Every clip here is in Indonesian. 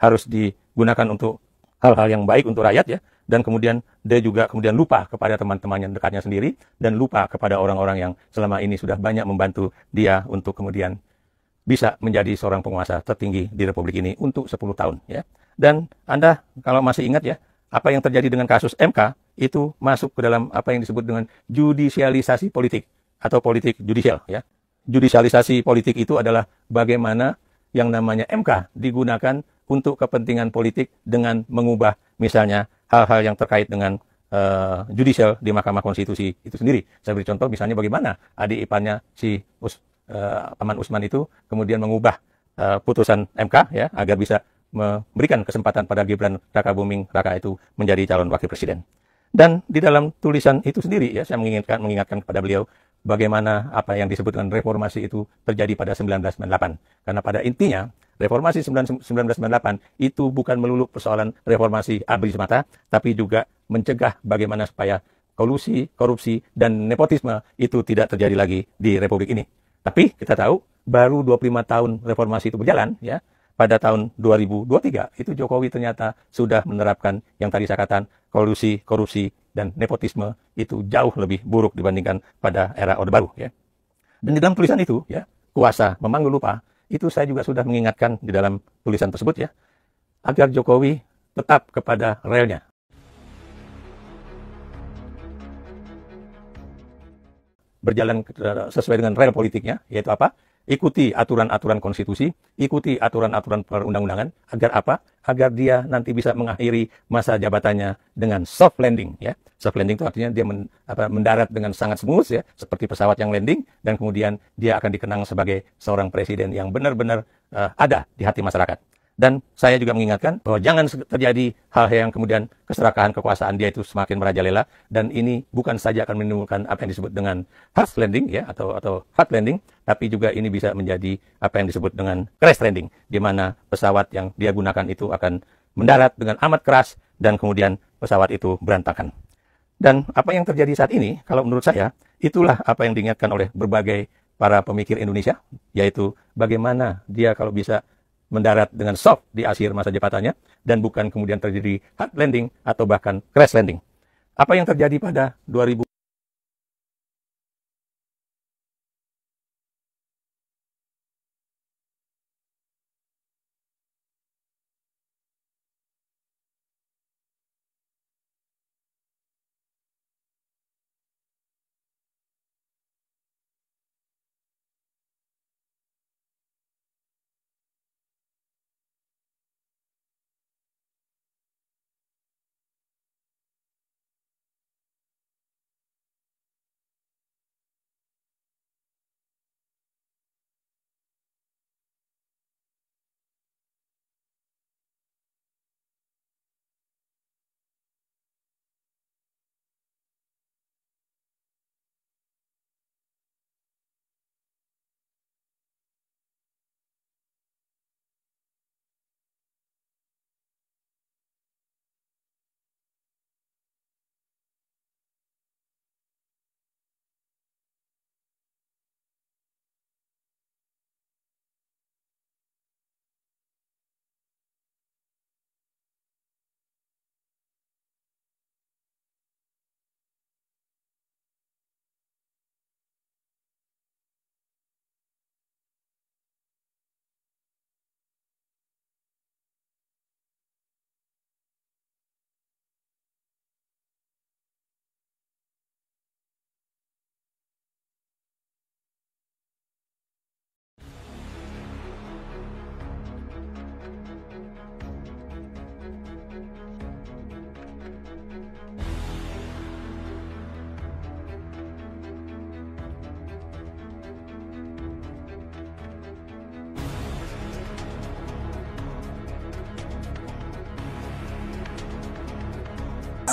harus digunakan untuk hal-hal yang baik untuk rakyat ya, dan kemudian dia juga kemudian lupa kepada teman-temannya dekatnya sendiri, dan lupa kepada orang-orang yang selama ini sudah banyak membantu dia untuk kemudian bisa menjadi seorang penguasa tertinggi di Republik ini untuk 10 tahun ya. Dan Anda kalau masih ingat ya, apa yang terjadi dengan kasus MK itu masuk ke dalam apa yang disebut dengan judisialisasi politik atau politik judicial ya. Judisialisasi politik itu adalah bagaimana yang namanya MK digunakan untuk kepentingan politik dengan mengubah misalnya hal-hal yang terkait dengan judicial di Mahkamah Konstitusi itu sendiri. Saya beri contoh misalnya bagaimana adik iparnya si Aman Usman itu kemudian mengubah putusan MK ya agar bisa memberikan kesempatan pada Gibran Rakabuming Raka itu menjadi calon wakil presiden. Dan di dalam tulisan itu sendiri ya saya mengingatkan kepada beliau bagaimana apa yang disebut dengan reformasi itu terjadi pada 1998. Karena pada intinya reformasi 1998 itu bukan melulu persoalan reformasi ABRI semata, tapi juga mencegah bagaimana supaya kolusi, korupsi, dan nepotisme itu tidak terjadi lagi di Republik ini. Tapi kita tahu baru 25 tahun reformasi itu berjalan ya. Pada tahun 2023 itu Jokowi ternyata sudah menerapkan yang tadi saya katakan kolusi, korupsi, dan nepotisme itu jauh lebih buruk dibandingkan pada era Orde Baru ya. Dan di dalam tulisan itu ya, kuasa memanggul lupa, itu saya juga sudah mengingatkan di dalam tulisan tersebut ya, agar Jokowi tetap kepada relnya. Berjalan sesuai dengan rel politiknya, yaitu apa? Ikuti aturan-aturan konstitusi, ikuti aturan-aturan perundang-undangan, agar apa? Agar dia nanti bisa mengakhiri masa jabatannya dengan soft landing ya. Soft landing itu artinya dia mendarat dengan sangat smooth ya, seperti pesawat yang landing, dan kemudian dia akan dikenang sebagai seorang presiden yang benar-benar ada di hati masyarakat. Dan saya juga mengingatkan bahwa jangan terjadi hal-hal yang kemudian keserakahan kekuasaan dia itu semakin merajalela, dan ini bukan saja akan menimbulkan apa yang disebut dengan hard landing ya atau hard landing, tapi juga ini bisa menjadi apa yang disebut dengan crash landing, di mana pesawat yang dia gunakan itu akan mendarat dengan amat keras dan kemudian pesawat itu berantakan. Dan apa yang terjadi saat ini, kalau menurut saya, itulah apa yang diingatkan oleh berbagai para pemikir Indonesia, yaitu bagaimana dia kalau bisa mendarat dengan soft di akhir masa jabatannya, dan bukan kemudian terjadi hard landing atau bahkan crash landing. Apa yang terjadi pada 2000?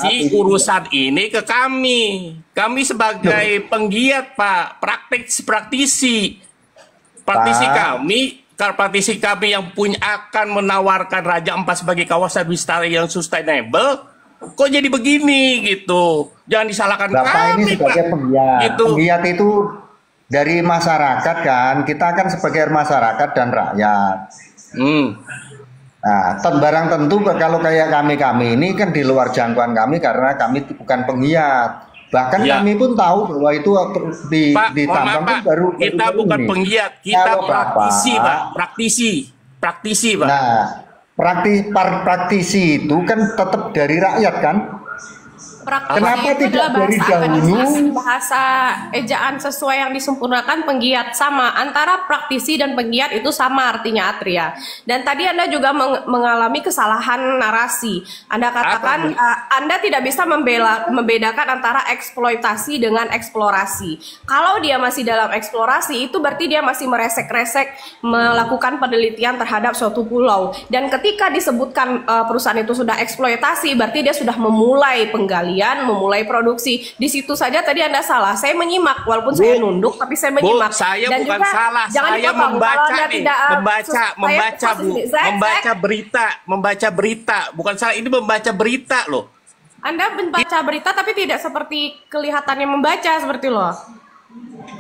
Si urusan ini ke kami. Kami sebagai penggiat, Pak, praktisi kami yang punya akan menawarkan Raja Ampat sebagai kawasan wisata yang sustainable. Kok jadi begini gitu? Jangan disalahkan kami, ini sebagai penggiat. Gitu. Penggiat itu dari masyarakat kan. Kita kan sebagai masyarakat dan rakyat. Nah, barang tentu kalau kayak kami ini kan di luar jangkauan kami karena kami bukan penggiat. Bahkan Ya, kami pun tahu bahwa itu Pak, di mohon maaf tambang Pak, pun baru kita bukan ini. penggiat, kita Kalau praktisi Pak, Bapak, praktisi Pak. nah praktisi itu kan tetap dari rakyat kan? Praktisi Kenapa itu tidak adalah dari bahasa dahulu? akademis, bahasa ejaan sesuai yang disempurnakan penggiat sama antara praktisi dan penggiat itu sama artinya Atria. Dan tadi Anda juga mengalami kesalahan narasi. Anda katakan Anda tidak bisa membedakan antara eksploitasi dengan eksplorasi. Kalau dia masih dalam eksplorasi itu berarti dia masih meresek-resek melakukan penelitian terhadap suatu pulau. Dan ketika disebutkan perusahaan itu sudah eksploitasi berarti dia sudah memulai penggalian, memulai produksi. Di situ saja tadi Anda salah. Saya menyimak walaupun saya nunduk tapi saya menyimak. Saya Dan bukan juga, salah, jangan saya dipotong. Kalau membaca Anda nih, tidak, membaca berita, bukan salah, ini membaca berita loh. Anda membaca berita tapi tidak seperti kelihatannya membaca seperti loh.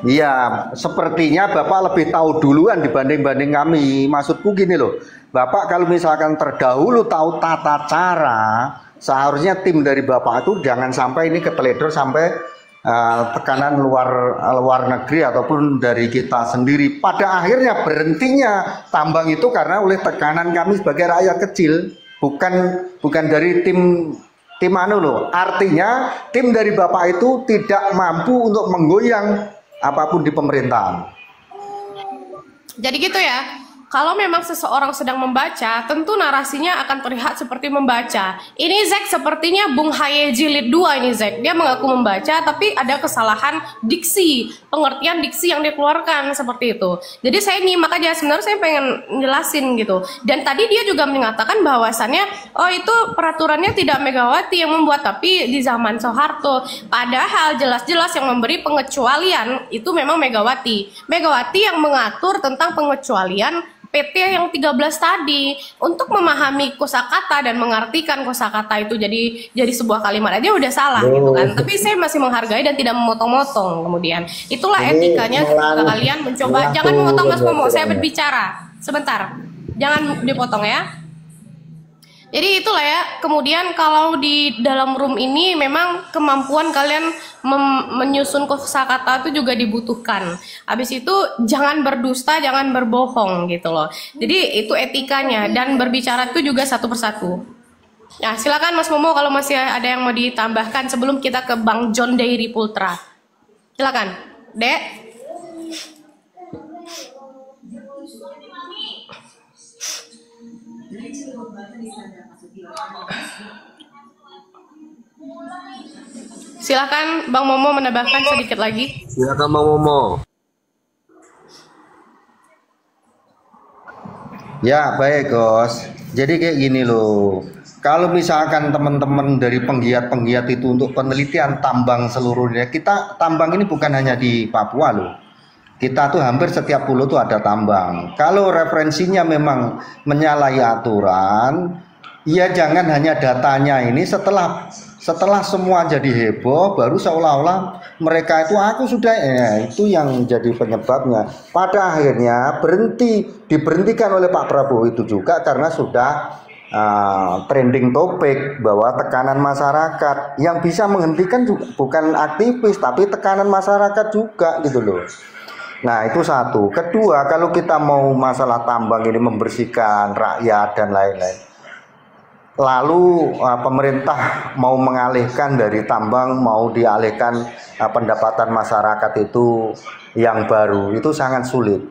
Iya, sepertinya Bapak lebih tahu duluan dibanding kami. Maksudku gini loh, Bapak kalau misalkan terdahulu tahu tata cara, seharusnya tim dari Bapak itu jangan sampai ini keteledor sampai tekanan luar negeri ataupun dari kita sendiri. Pada akhirnya berhentinya tambang itu karena oleh tekanan kami sebagai rakyat kecil, bukan dari tim anu loh. Artinya tim dari Bapak itu tidak mampu untuk menggoyang apapun di pemerintahan. Jadi gitu ya. Kalau memang seseorang sedang membaca, tentu narasinya akan terlihat seperti membaca. Ini Zack sepertinya Bung Haye Jilid 2 ini Zack. Dia mengaku membaca tapi ada kesalahan diksi, pengertian diksi yang dikeluarkan seperti itu. Jadi saya nyimak aja, sebenarnya saya pengen jelasin gitu. Dan tadi dia juga mengatakan bahwasannya, oh itu peraturannya tidak Megawati yang membuat, tapi di zaman Soeharto. Padahal jelas-jelas yang memberi pengecualian itu memang Megawati. Megawati yang mengatur tentang pengecualian PT yang 13 tadi. Untuk memahami kosakata dan mengartikan kosakata itu jadi sebuah kalimat aja udah salah gitu kan. Tapi saya masih menghargai dan tidak memotong-motong kemudian. Itulah etikanya ketika kalian mencoba. Jangan memotong Mas Momo, saya berbicara. Sebentar. Jangan dipotong ya. Jadi itulah ya, kemudian kalau di dalam room ini memang kemampuan kalian menyusun kosakata itu juga dibutuhkan. Habis itu jangan berdusta, jangan berbohong gitu loh. Jadi itu etikanya dan berbicara itu juga satu persatu. Nah silakan Mas Momo kalau masih ada yang mau ditambahkan sebelum kita ke Bang John Dairy Pultra. Silakan, Dek. Silakan Bang Momo menambahkan sedikit lagi. Silakan Bang Momo. Ya baik Gos. Jadi kayak gini loh. Kalau misalkan teman-teman dari penggiat-penggiat itu untuk penelitian tambang seluruhnya, kita tambang ini bukan hanya di Papua loh. Kita tuh hampir setiap pulau tuh ada tambang. Kalau referensinya memang menyalahi aturan, ya jangan hanya datanya ini setelah semua jadi heboh baru seolah-olah mereka itu aku sudah itu yang jadi penyebabnya. Pada akhirnya diberhentikan oleh Pak Prabowo itu juga karena sudah trending topik bahwa tekanan masyarakat. Yang bisa menghentikan juga bukan aktivis tapi tekanan masyarakat juga gitu loh. Nah itu satu. Kedua, kalau kita mau masalah tambang ini membersihkan rakyat dan lain-lain, lalu pemerintah mau mengalihkan dari tambang, mau dialihkan pendapatan masyarakat itu yang baru, itu sangat sulit.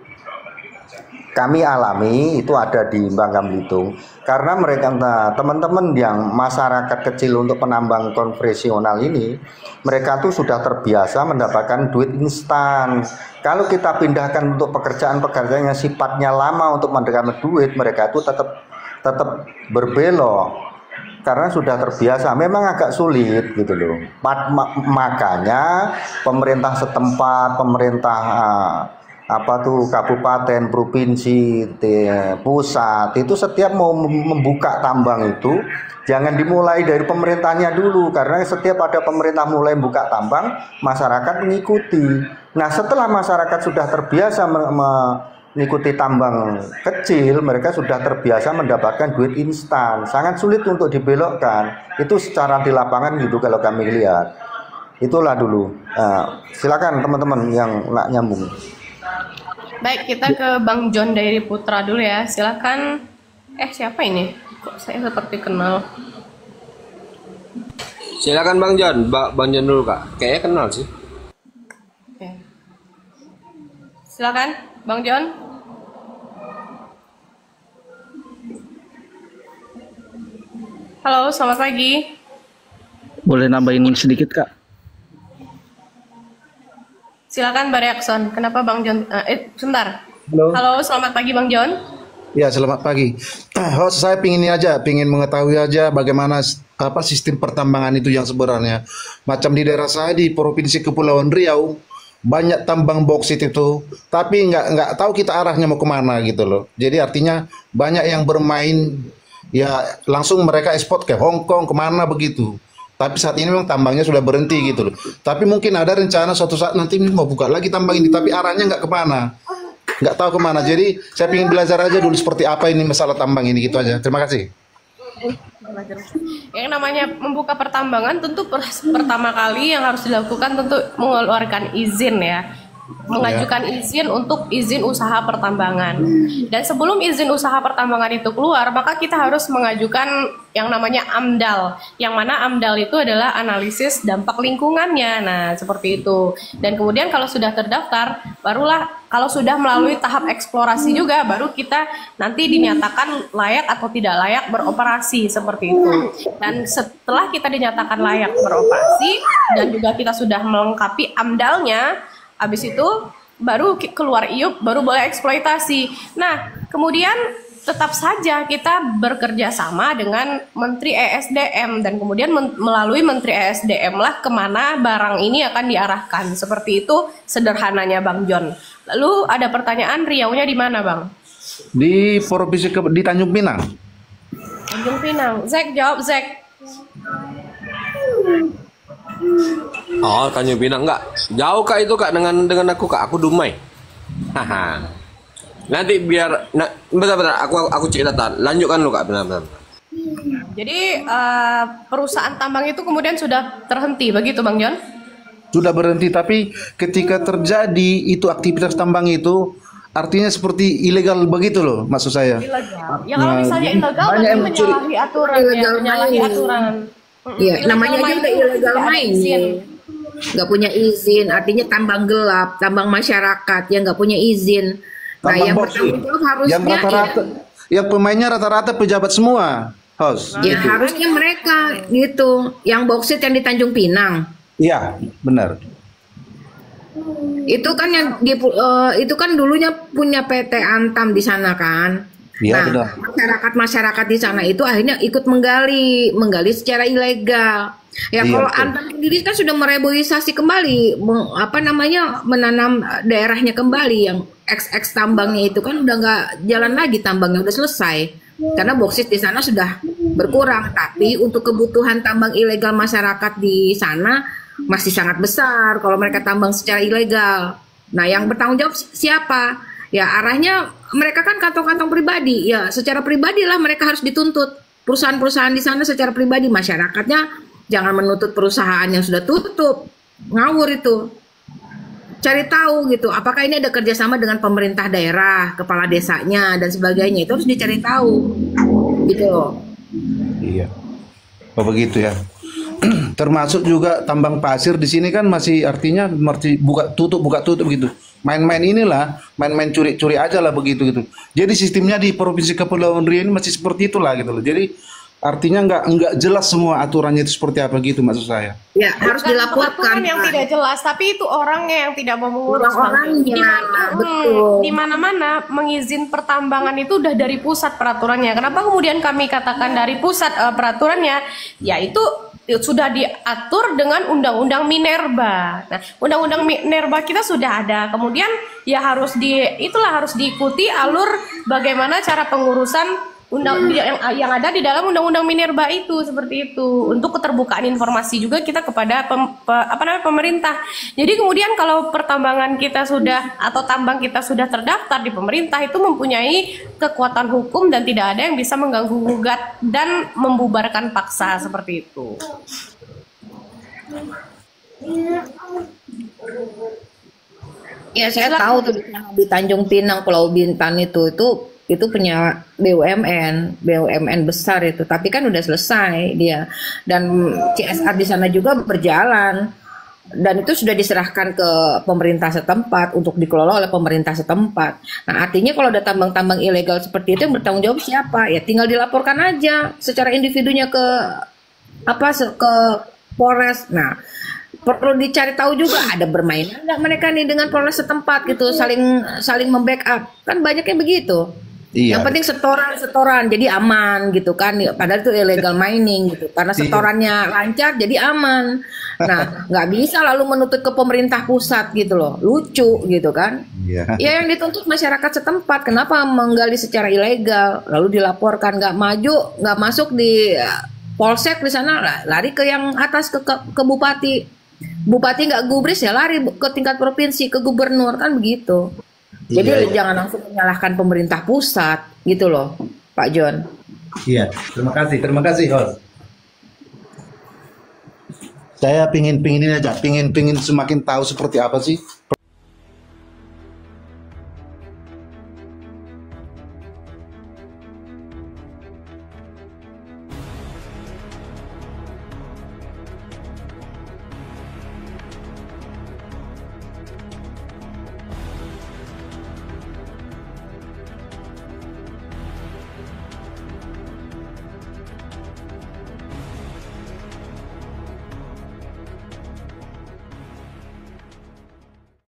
Kami alami itu ada di Bangka Belitung karena mereka teman-teman yang masyarakat kecil untuk penambang konvensional ini, mereka tuh sudah terbiasa mendapatkan duit instan. Kalau kita pindahkan untuk pekerjaan-pekerjaan yang sifatnya lama untuk mendapatkan duit, mereka itu tetap berbelok karena sudah terbiasa. Memang agak sulit gitu loh. Makanya pemerintah setempat, pemerintah kabupaten, provinsi, pusat itu setiap mau membuka tambang itu jangan dimulai dari pemerintahnya dulu, karena setiap ada pemerintah mulai buka tambang masyarakat mengikuti. Nah setelah masyarakat sudah terbiasa mengikuti tambang kecil, mereka sudah terbiasa mendapatkan duit instan. Sangat sulit untuk dibelokkan. Itu secara di lapangan gitu kalau kami lihat. Itulah dulu. Nah, silakan teman-teman yang nak nyambung. Baik, kita ke Bang John dari Putra dulu ya. Silakan. Siapa ini? Kok saya seperti kenal. Silakan Bang John. Bang John dulu Kak. Kayaknya kenal sih. Oke. Silakan, Bang John. Halo, selamat pagi. Boleh nambahin sedikit, Kak? Silakan Mbak Reakson. Kenapa Bang John? Sebentar. Halo. Halo, selamat pagi Bang John. Ya, selamat pagi. Saya pingin mengetahui aja bagaimana sistem pertambangan itu yang sebenarnya. Macam di daerah saya di Provinsi Kepulauan Riau, banyak tambang boksit itu, tapi nggak tahu kita arahnya mau kemana gitu loh. Jadi artinya banyak yang bermain, ya langsung mereka ekspor ke Hong Kong, kemana begitu. Tapi saat ini memang tambangnya sudah berhenti gitu loh. Tapi mungkin ada rencana suatu saat nanti mau buka lagi tambang ini, tapi arahnya nggak kemana. Nggak tahu kemana. Jadi saya ingin belajar aja dulu seperti apa ini masalah tambang ini, gitu aja. Terima kasih. Yang namanya membuka pertambangan tentu pertama kali yang harus dilakukan tentu mengeluarkan izin ya. Mengajukan izin untuk izin usaha pertambangan. Dan sebelum izin usaha pertambangan itu keluar, maka kita harus mengajukan yang namanya AMDAL. Yang mana AMDAL itu adalah analisis dampak lingkungannya. Nah, seperti itu. Dan kemudian kalau sudah terdaftar, barulah kalau sudah melalui tahap eksplorasi juga, baru kita nanti dinyatakan layak atau tidak layak beroperasi, seperti itu. Dan setelah kita dinyatakan layak beroperasi dan juga kita sudah melengkapi AMDAL-nya, habis itu baru keluar IUP, baru boleh eksploitasi. Nah, kemudian tetap saja kita bekerja sama dengan Menteri ESDM dan kemudian melalui Menteri ESDM lah kemana barang ini akan diarahkan. Seperti itu sederhananya Bang John. Lalu ada pertanyaan, Riau-nya di mana Bang? Di Provinsi di Tanjung Pinang. Tanjung Pinang. Zek, jawab Zek. Oh, Tanjung Pinang enggak. Jauh Kak itu Kak dengan aku Kak. Aku Dumai. Haha. Nanti biar bentar aku cek data. Lanjutkan lu Kak, benar. Jadi perusahaan tambang itu kemudian sudah terhenti begitu Bang John? Sudah berhenti, tapi ketika terjadi itu aktivitas tambang itu artinya seperti ilegal begitu loh, maksud saya. Ilegal. Ya kalau misalnya ilegal banyak berarti menyalahi aturan ya, menyalahi aturan. Iya, namanya aja udah ilegal main. Nggak punya izin, artinya tambang gelap, tambang masyarakat yang nggak punya izin. Nah, yang bertanggung jawab harusnya yang rata-rata, yang pemainnya rata-rata pejabat semua, host. Ya gitu. Harusnya mereka gitu, yang boksit yang di Tanjung Pinang. Iya, benar. Itu kan yang itu kan dulunya punya PT Antam di sana kan. Ya, nah, masyarakat di sana itu akhirnya ikut menggali secara ilegal. Ya, kalau Antam sendiri kan sudah mereboisasi kembali, menanam daerahnya kembali, yang ex tambangnya itu kan udah nggak jalan lagi, tambangnya udah selesai. Karena boksit di sana sudah berkurang, tapi untuk kebutuhan tambang ilegal masyarakat di sana masih sangat besar kalau mereka tambang secara ilegal. Nah, yang bertanggung jawab siapa? Ya, arahnya mereka kan kantong-kantong pribadi. Ya, secara pribadi lah mereka harus dituntut. Perusahaan-perusahaan di sana secara pribadi, masyarakatnya jangan menuntut perusahaan yang sudah tutup. Ngawur itu. Cari tahu gitu, apakah ini ada kerjasama dengan pemerintah daerah, kepala desanya dan sebagainya. Itu harus dicari tahu. Gitu loh. Iya. Oh begitu ya. Termasuk juga tambang pasir di sini kan masih artinya buka tutup gitu. Main-main inilah, main-main curi-curi aja lah begitu gitu. Jadi sistemnya di Provinsi Kepulauan Riau ini masih seperti itulah gitu loh. Jadi artinya nggak jelas semua aturannya itu seperti apa gitu maksud saya. Ya, harus dilaporkan. Yang tidak jelas, tapi itu orangnya yang tidak mau mengurus. Orangnya, betul. Di mana-mana mengizin pertambangan itu udah dari pusat peraturannya. Kenapa kemudian kami katakan dari pusat peraturannya? Yaitu sudah diatur dengan Undang-Undang Minerba. Nah, Undang-Undang Minerba kita sudah ada. Kemudian ya harus diikuti alur bagaimana cara pengurusan yang ada di dalam Undang-Undang Minerba itu seperti itu. Untuk keterbukaan informasi juga kita kepada pemerintah. Jadi kemudian kalau pertambangan kita sudah atau tambang kita sudah terdaftar di pemerintah, itu mempunyai kekuatan hukum dan tidak ada yang bisa mengganggu gugat dan membubarkan paksa seperti itu. Ya, saya tahu tuh di Tanjung Pinang, Pulau Bintan itu punya BUMN besar itu, tapi kan udah selesai dia, dan CSR di sana juga berjalan, dan itu sudah diserahkan ke pemerintah setempat untuk dikelola oleh pemerintah setempat. Nah, artinya kalau ada tambang-tambang ilegal seperti itu, yang bertanggung jawab siapa? Ya tinggal dilaporkan aja secara individunya ke Polres. Nah, perlu dicari tahu juga ada bermain enggak mereka nih dengan Polres setempat gitu, saling membackup, kan banyaknya begitu. Iya. Yang penting setoran jadi aman gitu kan. Padahal itu illegal mining gitu. Karena setorannya lancar jadi aman. Nah, nggak bisa lalu menuntut ke pemerintah pusat gitu loh. Lucu gitu kan. Iya. Ya yang dituntut masyarakat setempat. Kenapa menggali secara ilegal lalu dilaporkan, nggak maju, nggak masuk di polsek di sana, lari ke yang atas ke bupati. Bupati nggak gubris ya lari ke tingkat provinsi, ke gubernur, kan begitu. Jadi jangan langsung menyalahkan pemerintah pusat gitu loh, Pak John. Iya, terima kasih host. Saya pingin ini aja, pingin semakin tahu seperti apa sih